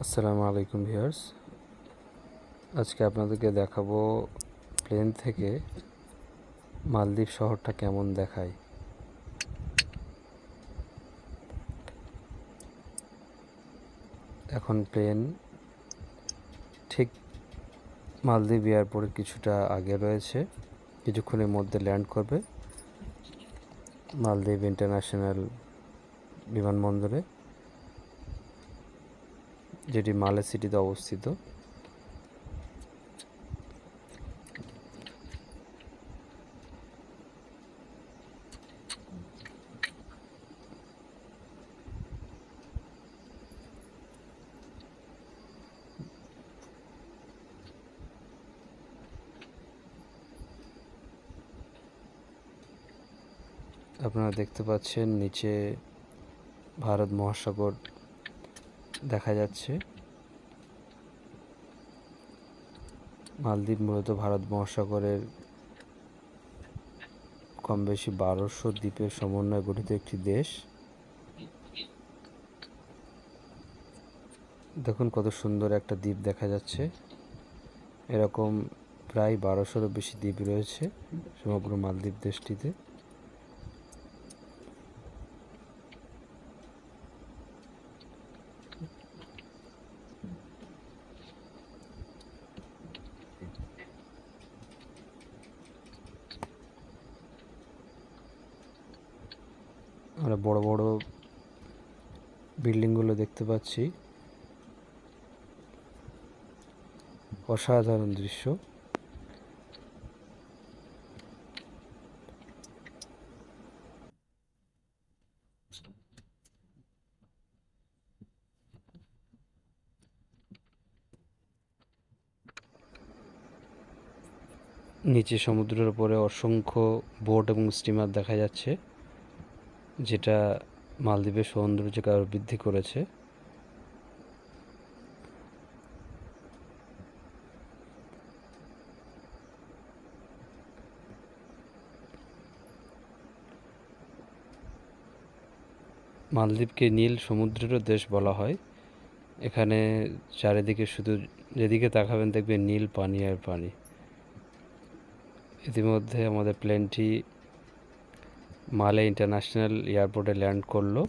আসসালামু আলাইকুম ভিউয়ার্স, আজকে আপনাদেরকে দেখাবো প্লেন থেকে মালদ্বীপ শহরটা কেমন দেখায়। এখন প্লেন ঠিক মালদ্বীপ এয়ারপোর্টের কিছুটা আগে রয়েছে, কিছুক্ষণের মধ্যে ল্যান্ড করবে মালদ্বীপ ইন্টারন্যাশনাল বিমানবন্দরে, যেটি মালে সিটিতে অবস্থিত। আপনারা দেখতে পাচ্ছেন নিচে ভারত মহাসাগর দেখা যাচ্ছে। মালদ্বীপ মূলত ভারত মহাসাগরের কম বেশি 1200 দ্বীপের সমন্বয়ে গঠিত একটি দেশ। দেখুন কত সুন্দর একটা দ্বীপ দেখা যাচ্ছে। এরকম প্রায় 1200-এরও বেশি দ্বীপ রয়েছে সমগ্র মালদ্বীপ দেশটিতে। আমরা বড় বড় বিল্ডিংগুলো দেখতে পাচ্ছি, অসাধারণ দৃশ্য। নিচে সমুদ্রের উপরে অসংখ্য বোট এবং স্টিমার দেখা যাচ্ছে, যেটা মালদ্বীপের সৌন্দর্যকে আরও বৃদ্ধি করেছে। মালদ্বীপকে নীল সমুদ্রেরও দেশ বলা হয়। এখানে চারিদিকে শুধু যেদিকে তাকাবেন দেখবেন নীল পানি আর পানি। ইতিমধ্যে আমাদের প্লেনটি মালে ইন্টারন্যাশনাল এয়ারপোর্টে ল্যান্ড করলো।